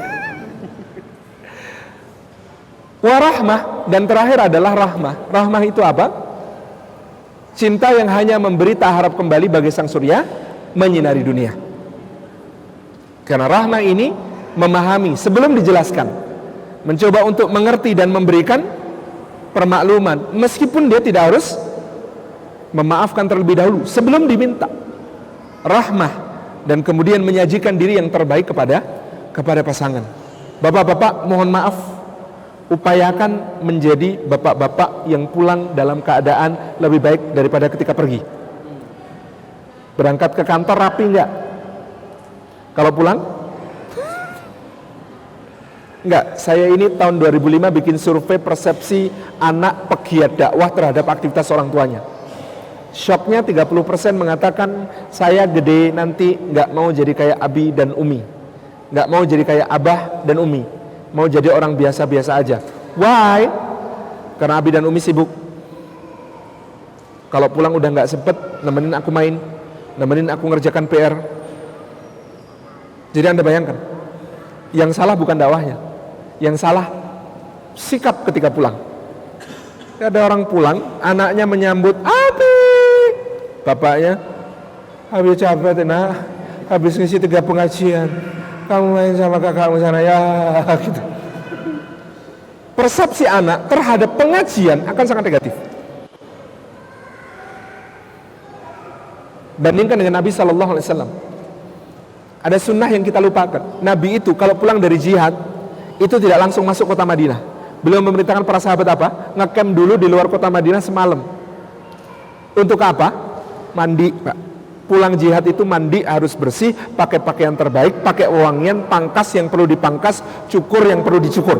Warahmah, dan terakhir adalah rahmah. Rahmah itu apa? Cinta yang hanya memberi tak harap kembali bagi sang surya menyinari dunia. Karena rahmah ini memahami sebelum dijelaskan, mencoba untuk mengerti dan memberikan permakluman, meskipun dia tidak harus memaafkan terlebih dahulu sebelum diminta rahmah, dan kemudian menyajikan diri yang terbaik kepada pasangan. Bapak-bapak, mohon maaf, upayakan menjadi bapak-bapak yang pulang dalam keadaan lebih baik daripada ketika pergi. Berangkat ke kantor rapi enggak? Kalau pulang? Enggak. Saya ini tahun 2005 bikin survei persepsi anak pegiat dakwah terhadap aktivitas orang tuanya. Shocknya 30% mengatakan saya gede nanti enggak mau jadi kayak Abi dan Umi, enggak mau jadi kayak Abah dan Umi, mau jadi orang biasa-biasa aja. Why? Karena Abi dan Umi sibuk. Kalau pulang udah enggak sempet nemenin aku main, nemenin aku ngerjakan PR. Jadi Anda bayangkan, yang salah bukan dakwahnya, yang salah sikap ketika pulang. Ada orang pulang, anaknya menyambut Abi, bapaknya, habis capek nak, habis ngisi 3 pengajian, kamu main sama kakakmu sana ya, gitu. Persepsi anak terhadap pengajian akan sangat negatif. Bandingkan dengan Nabi SAW. Ada sunnah yang kita lupakan. Nabi itu kalau pulang dari jihad itu tidak langsung masuk kota Madinah. Beliau memerintahkan para sahabat apa? Ngecamp dulu di luar kota Madinah semalam. Untuk apa? Mandi, Pak. Pulang jihad itu mandi harus bersih, pakai pakaian terbaik, pakai wangian, pangkas yang perlu dipangkas, cukur yang perlu dicukur.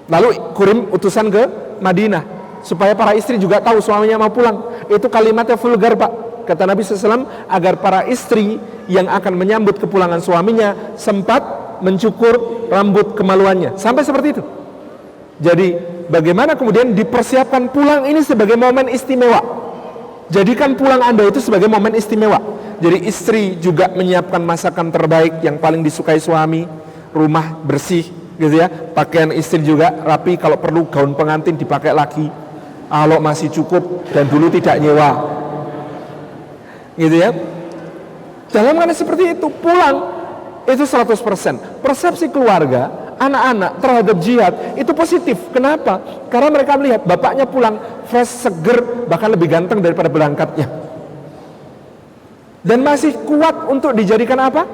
Lalu kirim utusan ke Madinah supaya para istri juga tahu suaminya mau pulang. Itu kalimatnya vulgar, Pak. Kata Nabi SAW, agar para istri yang akan menyambut kepulangan suaminya sempat mencukur rambut kemaluannya. Sampai seperti itu. Jadi bagaimana kemudian dipersiapkan pulang ini sebagai momen istimewa. Jadikan pulang Anda itu sebagai momen istimewa. Jadi istri juga menyiapkan masakan terbaik yang paling disukai suami, rumah bersih gitu ya, pakaian istri juga rapi, kalau perlu gaun pengantin dipakai lagi, kalau masih cukup dan dulu tidak nyewa gitu ya. Dalam keadaan seperti itu pulang itu 100%. Persepsi keluarga anak-anak terhadap jihad itu positif. Kenapa? Karena mereka melihat bapaknya pulang fresh, seger, bahkan lebih ganteng daripada berangkatnya, dan masih kuat untuk dijadikan apa?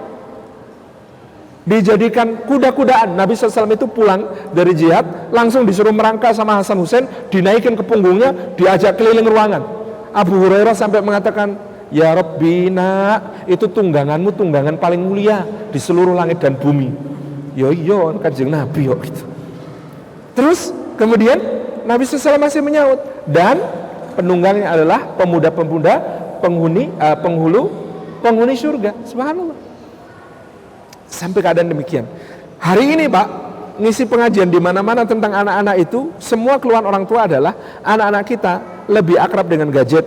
Dijadikan kuda-kudaan. Nabi SAW itu pulang dari jihad langsung disuruh merangkak sama Hasan Hussein, dinaikin ke punggungnya, diajak keliling ruangan. Abu Hurairah sampai mengatakan, ya Rabbi, nak, itu tungganganmu tunggangan paling mulia di seluruh langit dan bumi. Yo kanjeng Nabi yo gitu. Terus kemudian Nabi SAW masih menyaut, dan penunggannya adalah pemuda-pemuda penghuni surga. Subhanallah. Sampai keadaan demikian. Hari ini Pak, ngisi pengajian di mana-mana tentang anak-anak itu, semua keluhan orang tua adalah anak-anak kita lebih akrab dengan gadget,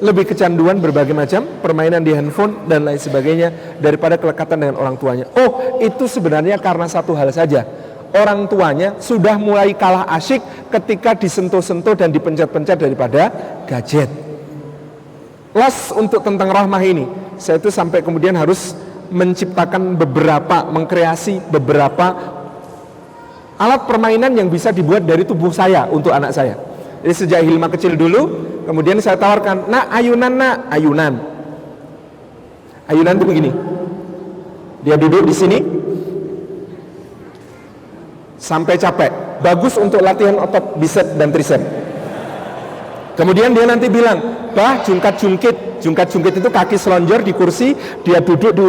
lebih kecanduan berbagai macam permainan di handphone dan lain sebagainya daripada kelekatan dengan orang tuanya. Oh, itu sebenarnya karena satu hal saja. Orang tuanya sudah mulai kalah asyik ketika disentuh-sentuh dan dipencet-pencet daripada gadget. Los untuk tentang rahmah ini, saya itu sampai kemudian harus menciptakan mengkreasi beberapa alat permainan yang bisa dibuat dari tubuh saya untuk anak saya. Jadi sejak Hilma kecil dulu, kemudian saya tawarkan, nak, ayunan itu begini. Dia duduk di sini sampai capek. Bagus untuk latihan otot bicep dan tricep. Kemudian dia nanti bilang, bah, jungkat-jungkit itu kaki selonjor di kursi, dia duduk di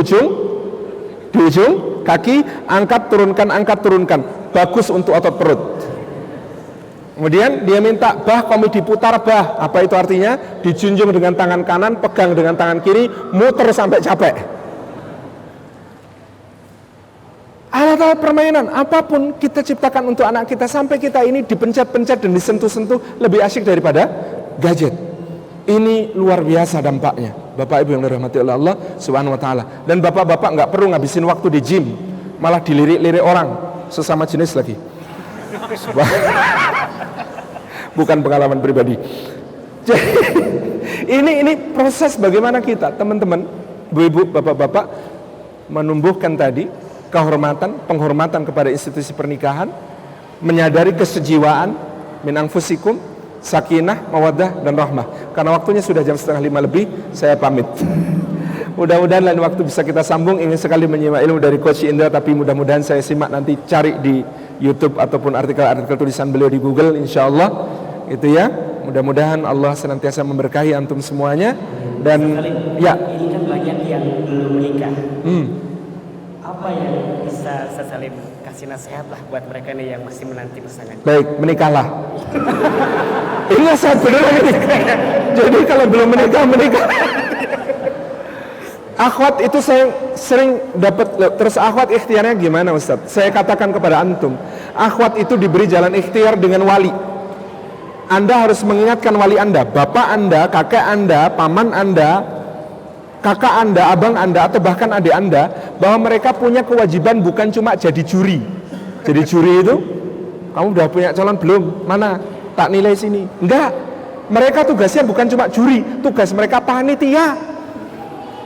ujung kaki, angkat turunkan, bagus untuk otot perut. Kemudian dia minta, bah, kamu diputar, bah. Apa itu artinya? Dijunjung dengan tangan kanan, pegang dengan tangan kiri, muter sampai capek. Alat-alat permainan apapun kita ciptakan untuk anak kita, sampai kita ini dipencet-pencet dan disentuh-sentuh lebih asyik daripada gadget. Ini luar biasa dampaknya, Bapak Ibu yang dirahmati oleh Allah Subhanahu wa taala. Dan bapak-bapak nggak perlu ngabisin waktu di gym, malah dilirik-lirik orang sesama jenis lagi. Bukan pengalaman pribadi. Jadi ini proses bagaimana kita, teman-teman, ibu-ibu, bapak-bapak, menumbuhkan tadi penghormatan kepada institusi pernikahan, menyadari kesejiwaan min anfusikum, sakinah, mawaddah, dan rahmah. Karena waktunya sudah jam 4:30 lebih, saya pamit. Mudah-mudahan lain waktu bisa kita sambung. Ingin sekali menyimak ilmu dari Coach Indra, tapi mudah-mudahan saya simak nanti, cari di YouTube ataupun artikel-artikel tulisan beliau di Google, insya Allah. Itu ya. Mudah-mudahan Allah senantiasa memberkahi antum semuanya. Dan ya, ini kan banyak yang belum menikah. Apa yang bisa Ustaz Salim kasih nasihat lah buat mereka nih yang masih menanti pasangan? baik, menikahlah. Ini nasihat beneran ini. Jadi kalau belum menikah, menikah. Akhwat itu saya sering dapat. Terus akhwat ikhtiarnya gimana Ustaz? Saya katakan kepada antum, akhwat itu diberi jalan ikhtiar dengan wali. Anda harus mengingatkan wali Anda, bapak Anda, kakek Anda, paman Anda, kakak Anda, abang Anda, atau bahkan adik Anda, bahwa mereka punya kewajiban bukan cuma jadi juri. Jadi juri itu, kamu udah punya calon belum? Mana? Tak nilai sini. Enggak. Mereka tugasnya bukan cuma juri, tugas mereka panitia.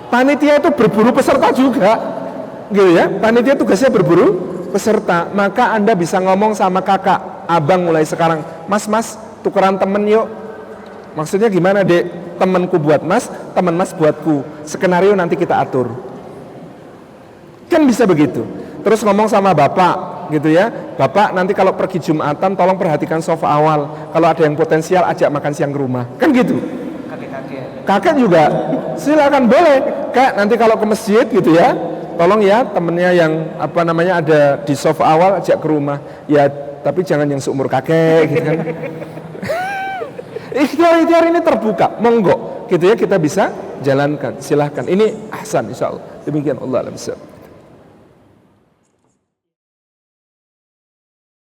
Panitia itu berburu peserta juga, gitu ya. Panitia tugasnya berburu peserta. Maka Anda bisa ngomong sama kakak, abang mulai sekarang, mas, tukeran temen yuk. Maksudnya gimana dek? Temenku buat mas, temen mas buatku. Skenario nanti kita atur. Kan bisa begitu. Terus ngomong sama bapak, gitu ya. Bapak nanti kalau pergi Jumatan tolong perhatikan sofa awal. Kalau ada yang potensial ajak makan siang ke rumah. Kan gitu. Kakek juga silakan, boleh kak, nanti kalau ke masjid gitu ya, tolong ya temennya yang ada di sofa awal ajak ke rumah ya, tapi jangan yang seumur kakek gitu kan. Ikhtiar ini terbuka, monggo gitu ya, kita bisa jalankan, silahkan. Ini ahsan, insyaallah. Demikian, Allah alam.